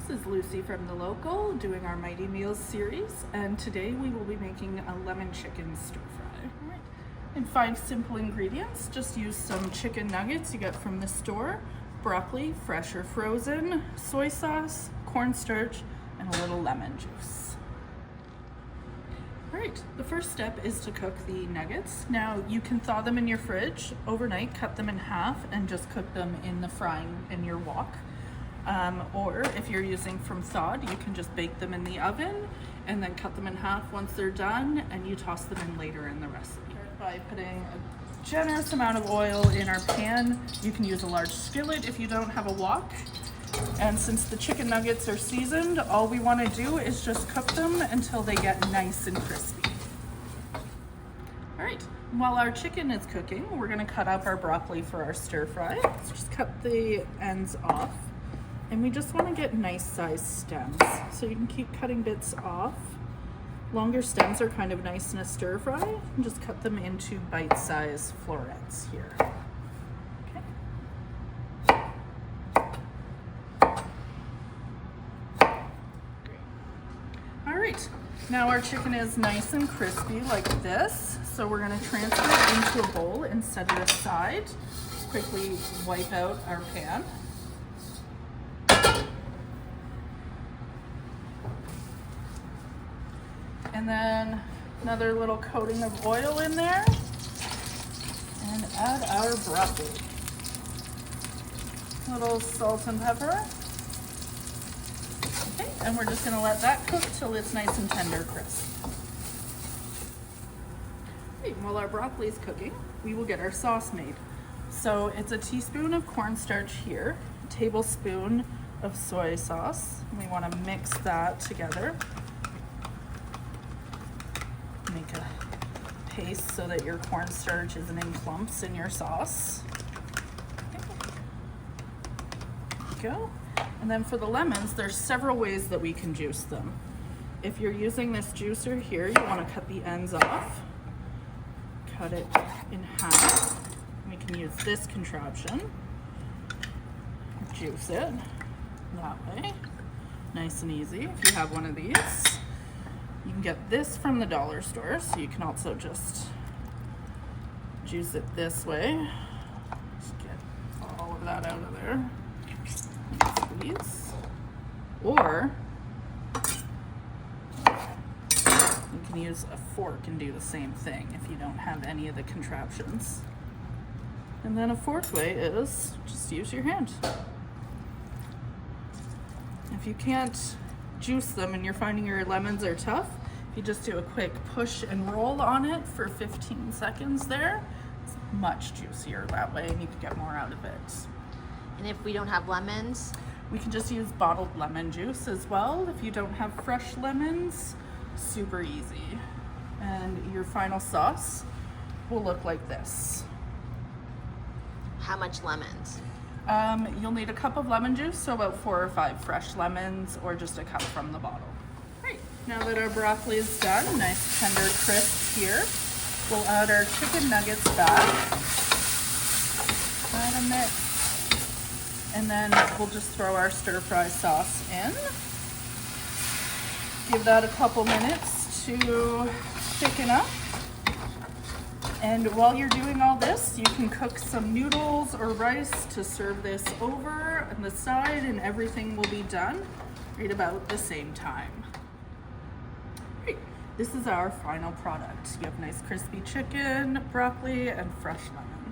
This is Lucy from The Local doing our Mighty Meals series, and today we will be making a lemon chicken stir fry. All right. And 5 simple ingredients. Just use some chicken nuggets you get from the store, broccoli, fresh or frozen, soy sauce, cornstarch, and a little lemon juice. All right, the first step is to cook the nuggets. Now you can thaw them in your fridge overnight, cut them in half, and just cook them in the frying in your wok. Or if you're using from thawed, you can just bake them in the oven and then cut them in half once they're done, and you toss them in later in the recipe. By putting a generous amount of oil in our pan. You can use a large skillet if you don't have a wok. And since the chicken nuggets are seasoned, all we want to do is just cook them until they get nice and crispy. All right, while our chicken is cooking, we're going to cut up our broccoli for our stir fry. So just cut the ends off. And we just want to get nice sized stems. So you can keep cutting bits off. Longer stems are kind of nice in a stir fry. And just cut them into bite-sized florets here. Okay. Great. All right, now our chicken is nice and crispy like this. So we're going to transfer it into a bowl and set it aside. Quickly wipe out our pan. And then another little coating of oil in there, and add our broccoli. A little salt and pepper. Okay, and we're just gonna let that cook till it's nice and tender crisp. Okay, while our broccoli is cooking, we will get our sauce made. So it's a teaspoon of cornstarch here, a tablespoon of soy sauce. We wanna mix that together. Make a paste so that your cornstarch isn't in clumps in your sauce. Okay. There you go. And then for the lemons, there's several ways that we can juice them. If you're using this juicer here, you want to cut the ends off. Cut it in half. We can use this contraption. Juice it that way. Nice and easy if you have one of these. You can get this from the dollar store, so you can also just juice it this way. Just get all of that out of there. Squeeze. Or you can use a fork and do the same thing if you don't have any of the contraptions. And then a fourth way is just use your hand. If you can't juice them and you're finding your lemons are tough, if you just do a quick push and roll on it for 15 seconds there, it's much juicier that way and you can get more out of it. And if we don't have lemons? We can just use bottled lemon juice as well. If you don't have fresh lemons, super easy. And your final sauce will look like this. How much lemons? You'll need a cup of lemon juice, so about 4 or 5 fresh lemons, or just a cup from the bottle. Great. Now that our broccoli is done, nice tender crisp here, we'll add our chicken nuggets back. Add a mix. And then we'll just throw our stir fry sauce in. Give that a couple minutes to thicken up. And while you're doing all this, you can cook some noodles or rice to serve this over on the side, and everything will be done right about the same time. Great. This is our final product. You have nice crispy chicken, broccoli, and fresh lemons.